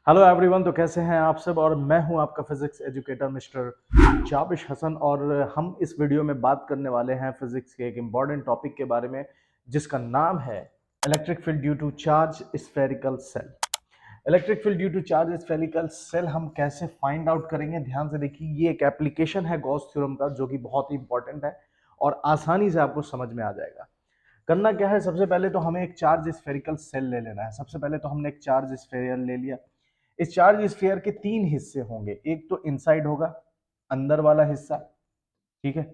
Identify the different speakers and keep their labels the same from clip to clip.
Speaker 1: Hello everyone. तो कैसे हैं आप सब। और मैं हूं आपका physics educator mister Jabish Hasan. और हम इस वीडियो में बात करने वाले हैं फिजिक्स के एक इम्पॉर्टेंट टॉपिक के बारे में जिसका नाम है electric field due to charge spherical shell. Electric field due to charge spherical shell हम कैसे फाइंड आउट करेंगे, ध्यान से देखिए। ये एक एप्लीकेशन है गॉस थ्योरम का जो कि बहुत ही इंपॉर्टेंट है और आसानी से आपको समझ में आ जाएगा। करना क्या है, सबसे पहले तो हमें एक चार्ज स्फेरिकल सेल ले लेना है। सबसे पहले तो हमने एक चार्ज स्फेयर ले लिया। इस चार्ज स्फीयर के तीन हिस्से होंगे। एक तो इनसाइड होगा, अंदर वाला हिस्सा, ठीक है,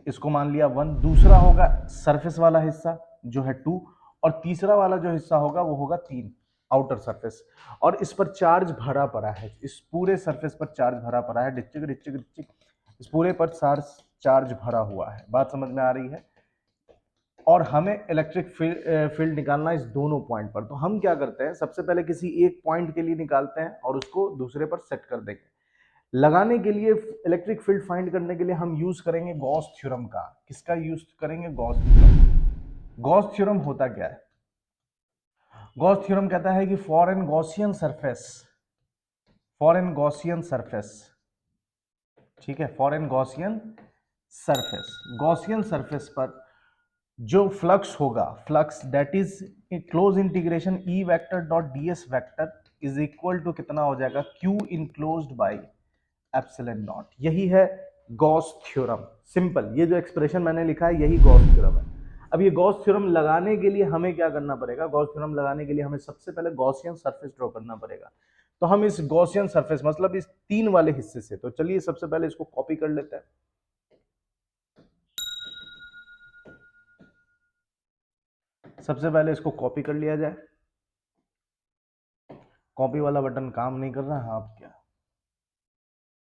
Speaker 1: इसको मान लिया 1। दूसरा होगा सरफेस वाला हिस्सा जो है 2। और तीसरा वाला जो हिस्सा होगा वो होगा 3, आउटर सरफेस। और इस पर चार्ज भरा पड़ा है, इस पूरे सरफेस पर चार्ज भरा पड़ा है, डिस्ट्रिक डिस्ट्रिक डिस्ट्रिक, इस पूरे पर चार्ज भरा हुआ है। बात समझ में आ रही है। और हमें इलेक्ट्रिक फील्ड निकालना है इस दोनों पॉइंट पर। तो हम क्या करते हैं, सबसे पहले किसी एक पॉइंट के लिए निकालते हैं और उसको दूसरे पर सेट कर देंगे। लगाने के लिए, इलेक्ट्रिक फील्ड फाइंड करने के लिए हम यूज करेंगे गॉस थ्योरम का। किसका यूज करेंगे? Gauss theorem. गॉस थ्योरम होता क्या है? गॉस थ्योरम कहता है कि for an Gaussian surface, for an Gaussian surface, ठीक है, for an Gaussian surface, Gaussian surface पर जो फ्लक्स होगा, flux that is close integration E vector dot D S vector is equal to कितना हो जाएगा? Q enclosed by epsilon naught. यही है गॉस थ्योरम। सिंपल, ये जो एक्सप्रेशन मैंने लिखा है यही गॉस थ्योरम है। अब ये गॉस थ्योरम लगाने के लिए हमें क्या करना पड़ेगा? गॉस थ्योरम लगाने के लिए हमें सबसे पहले गॉसियन सरफेस ड्रॉ करना पड़ेगा। तो हम इस गॉसियन सरफेस, मतलब इस तीन वाले हिस्से से, तो चलिए सबसे पहले इसको कॉपी कर लेते हैं। सबसे पहले इसको कॉपी कर लिया जाए। कॉपी वाला बटन काम नहीं कर रहा है, आप क्या,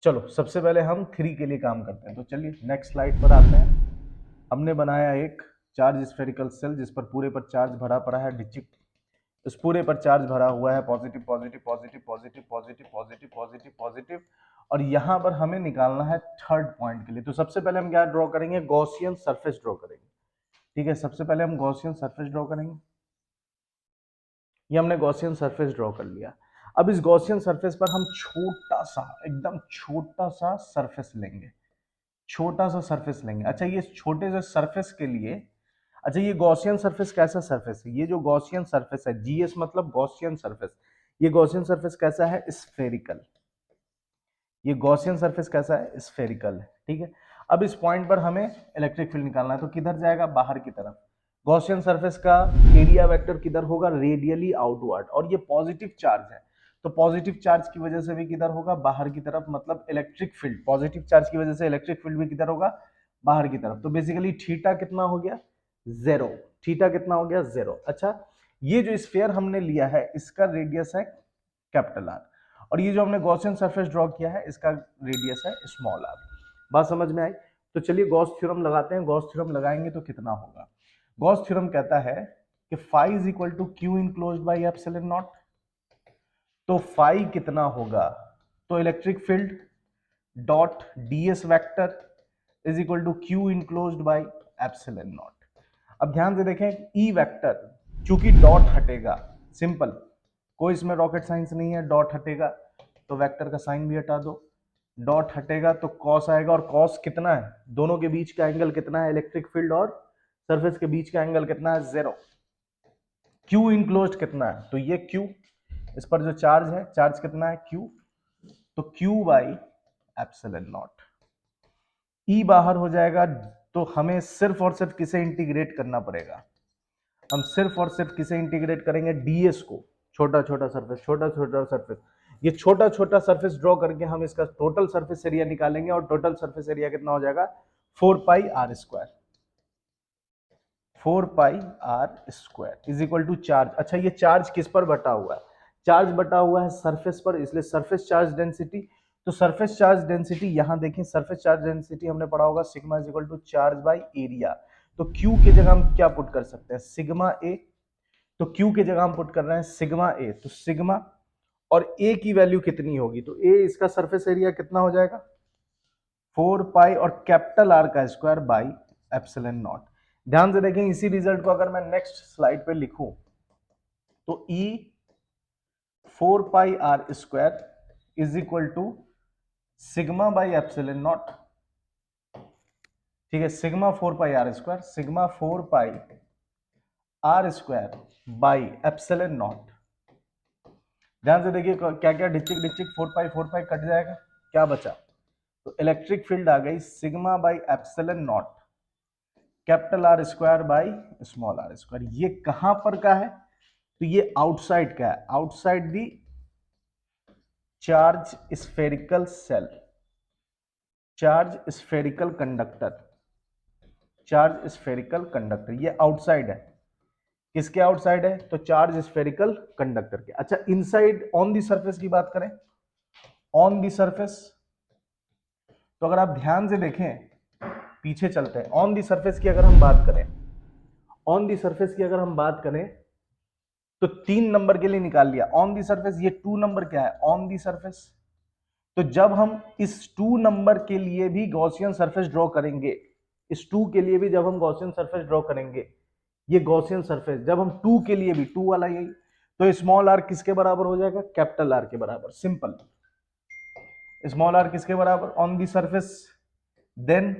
Speaker 1: चलो सबसे पहले हम 3 के लिए काम करते हैं। तो चलिए नेक्स्ट स्लाइड पर आते हैं। हमने बनाया एक चार्ज स्फेरिकल सेल जिस पर पूरे पर चार्ज भरा पड़ा है, डिजिट, इस पूरे पर चार्ज भरा हुआ है, positive positive positive positive positive positive positive positive. और यहां पर हमें निकालना है थर्ड पॉइंट के लिए। तो सबसे पहले हम क्या ड्रॉ करेंगे? गॉसियन सरफेस ड्रॉ करेंगे। ठीक है, सबसे पहले हम गॉसियन सरफेस ड्रॉ करेंगे। ये हमने गॉसियन सरफेस ड्रॉ कर लिया। अब इस गॉसियन सरफेस पर हम छोटा सा, एकदम छोटा सा सरफेस लेंगे, छोटा सा सरफेस लेंगे। अच्छा, ये छोटे से सरफेस के लिए, अच्छा ये गॉसियन सरफेस कैसा सरफेस है? ये जो गॉसियन सरफेस है, जीएस मतलब गॉसियन सरफेस, ये गॉसियन सरफेस कैसा है? स्फेरिकल। ये गॉसियन सरफेस कैसा है? स्फेरिकल है, ठीक है। अब इस पॉइंट पर हमें इलेक्ट्रिक फील्ड निकालना है, तो किधर जाएगा? बाहर की तरफ। गॉसियन सरफेस का एरिया वेक्टर किधर होगा? Radially outward. और ये पॉजिटिव चार्ज है, तो पॉजिटिव चार्ज की वजह से भी किधर होगा? बाहर की तरफ। मतलब इलेक्ट्रिक फील्ड, पॉजिटिव चार्ज की वजह से इलेक्ट्रिक फील्ड भी किधर होगा? बाहर की तरफ। तो बेसिकली थीटा कितना हो गया? 0। थीटा कितना हो गया? 0। अच्छा, ये जो स्फीयर हमने लिया है इसका रेडियस है कैपिटल आर, और ये जो हमने गॉसियन सरफेस ड्रॉ किया है इसका रेडियस है स्मॉल आर। बात समझ में आई? तो चलिए गॉस थ्योरम लगाते हैं। गॉस थ्योरम लगाएंगे तो कितना होगा? गॉस थ्योरम कहता है कि phi is equal to Q enclosed by epsilon naught. तो फाई कितना होगा? तो electric field dot DS vector is equal to Q enclosed by epsilon naught. अब ध्यान से देखें, ई वेक्टर, चूंकि डॉट हटेगा, सिंपल, कोई इसमें रॉकेट साइंस नहीं है, डॉट हटेगा तो वेक्टर का साइन भी हटा दो। डॉट हटेगा तो कॉस आएगा, और कॉस कितना है? दोनों के बीच का एंगल कितना है? इलेक्ट्रिक फील्ड और सरफेस के बीच का एंगल कितना है? 0। क्यू इनक्लोज्ड कितना है? तो ये क्यू, इस पर जो चार्ज है, चार्ज कितना है? क्यू। तो क्यू बाई एप्सिलॉन नॉट। ई बाहर हो जाएगा, तो हमें सिर्फ और सिर्फ किसे इंटीग्रेट करना पड़ेगा? हम सिर्फ और सिर्फ किसे इंटीग्रेट करेंगे? डीएस को। छोटा छोटा सरफेस, छोटा छोटा सरफेस, ये छोटा छोटा सरफेस ड्रॉ करके हम इसका टोटल सरफेस एरिया निकालेंगे, और टोटल सरफेस एरिया कितना हो जाएगा? 4πr²। 4πr² is equal to charge. अच्छा, ये चार्ज किस पर बटा हुआ है? चार्ज बटा हुआ है सरफेस पर, इसलिए सरफेस चार्ज डेंसिटी। तो सरफेस चार्ज डेंसिटी यहां देखें, सरफेस चार्ज डेंसिटी हमने पढ़ा होगा sigma is equal to charge by area. तो क्यू की जगह हम क्या पुट कर सकते हैं? Sigma A. तो क्यू की जगह हम पुट कर रहे हैं सिग्मा ए, तो सिग्मा, और ए की वैल्यू कितनी होगी? तो ए, इसका सरफेस एरिया कितना हो जाएगा? 4 पाई और कैपिटल आर का स्क्वायर बाई एप्सिलॉन नॉट। ध्यान से देखें, इसी रिजल्ट को अगर मैं नेक्स्ट स्लाइड पे लिखूं तो E 4 pi R square is equal to sigma by epsilon naught. ठीक है, sigma 4 pi R square, sigma 4 pi R square by epsilon naught. ध्यान से देखिए क्या क्या डिचिक डिचिक 4 पाई कट जाएगा, क्या बचा? तो इलेक्ट्रिक फील्ड आ गई sigma by epsilon naught capital R square by small r square. ये कहां पर का है? तो ये आउटसाइड का है, outside the charge spherical cell, charge spherical conductor, charge spherical conductor. ये आउटसाइड है, किसके आउटसाइड है? तो चार्ज स्फेरिकल कंडक्टर के। अच्छा, इनसाइड ऑन दी सरफेस की बात करें, ऑन दी सरफेस, तो अगर आप ध्यान से देखें, पीछे चलते हैं, ऑन दी सरफेस की अगर हम बात करें, ऑन दी सरफेस की अगर हम बात करें तो 3 नंबर के लिए निकाल लिया ऑन दी सरफेस। ये 2 नंबर क्या है? On the surface. तो जब हम इस 2 नंबर के लिए भी गॉसियन सरफेस ड्रॉ करेंगे, इस 2 के लिए भी जब हम गॉसियन सरफेस ड्रॉ करेंगे, ये गॉसियन सरफेस जब हम 2 के लिए भी, 2 वाला यही, तो स्मॉल आर किसके बराबर हो जाएगा? कैपिटल आर के बराबर। सिंपल, स्मॉल आर किसके बराबर? On the surface, then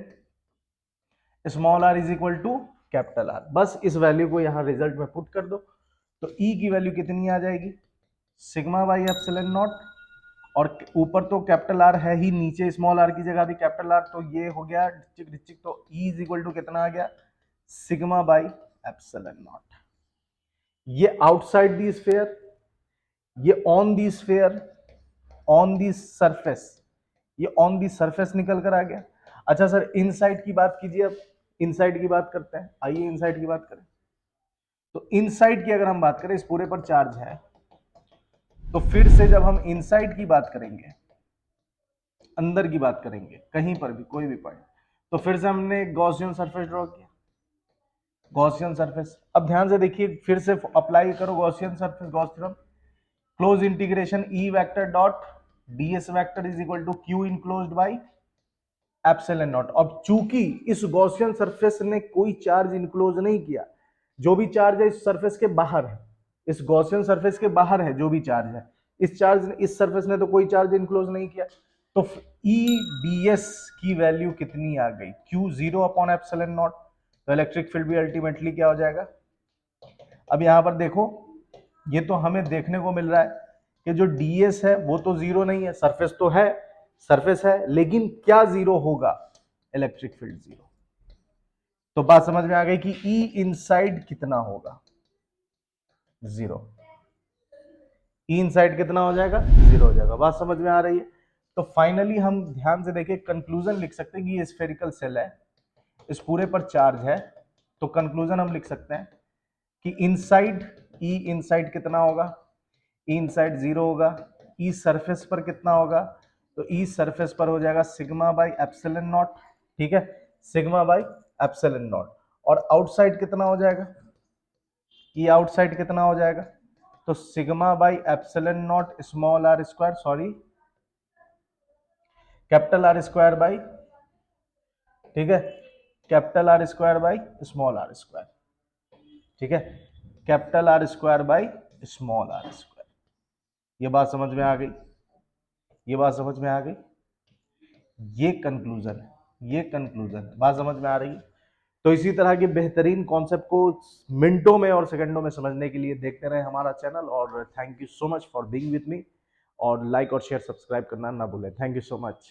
Speaker 1: small r is equal to capital R. बस इस वैल्यू को यहां रिजल्ट में पुट कर दो, तो ई की वैल्यू कितनी आ जाएगी? सिग्मा बाई एप्सिलॉन नॉट, और ऊपर तो कैपिटल आर है ही, नीचे स्मॉल आर की जगह भी कैपिटल आर, तो ये हो गया डिचिक डिचिक, तो ई इज इक्वल टू कितना आ गया? Sigma by epsilon not. ये आउटसाइड दी स्फीयर, ये on the sphere, on the surface, ये ऑन दी सरफेस निकल कर आ गया। अच्छा सर, इनसाइड की बात कीजिए, अब इनसाइड की बात करते हैं, आइए इनसाइड की बात करें। तो इनसाइड की अगर हम बात करें, इस पूरे पर चार्ज है, तो फिर से जब हम इनसाइड की बात करेंगे, अंदर की बात करेंगे, कहीं पर भी कोई भी पॉइंट, तो फिर से हमने गॉसियन सरफेस ड्रॉ किया, गॉसियन सरफेस। अब ध्यान से देखिए, फिर से अप्लाई करो Gaussian surface, Gauss theorem, close integration E vector dot DS vector is equal to Q enclosed by epsilon naught. अब चूंकि इस गॉसियन सरफेस ने कोई चार्ज इनक्लोज नहीं किया, जो भी चार्ज है इस सरफेस के बाहर है, इस गॉसियन सरफेस के बाहर है जो भी चार्ज है, इस सरफेस ने तो कोई चार्ज इनक्लोज नहीं किया, तो ई डी एस की वैल्यू कितनी आ गई? Q 0 upon epsilon naught. तो इलेक्ट्रिक फील्ड भी अल्टीमेटली क्या हो जाएगा? अब यहां पर देखो, ये तो हमें देखने को मिल रहा है कि जो ds है वो तो जीरो नहीं है, सरफेस तो है, सरफेस है, लेकिन क्या जीरो होगा? Electric field zero. तो बात समझ में आ गई कि E इनसाइड कितना होगा? जीरो। E इनसाइड कितना हो जाएगा? जीरो हो जाएगा। बात समझ में आ रही है? तो फाइनली हम ध्यान से देखिए, कंक्लूजन लिख सकते हैं कि ये स्फेरिकल सेल है, इस पूरे पर चार्ज है, तो कंक्लूजन हम लिख सकते हैं कि इनसाइड E इनसाइड कितना होगा? ई इनसाइड जीरो होगा। ई सरफेस पर कितना होगा? तो ई सरफेस पर हो जाएगा सिग्मा बाई एप्सिलॉन नॉट। ठीक है, सिग्मा बाई एप्सिलॉन नॉट। और आउटसाइड कितना हो जाएगा? ई आउटसाइड कितना हो जाएगा? तो sigma by epsilon naught small r square, sorry capital R square by, ठीक है, capital R square by small r square. ठीक है, capital R square by small r square. ये बात समझ में आ गई? ये बात समझ में आ गई? ये कंक्लूजन है, ये कंक्लूजन है। बात समझ में आ रही है? तो इसी तरह के बेहतरीन कॉन्सेप्ट को मिनटों में और सेकंडों में समझने के लिए देखते रहे हमारा चैनल, और thank you so much for being with me, और लाइक और शेयर सब्सक्राइब करना ना भूलें। Thank you so much.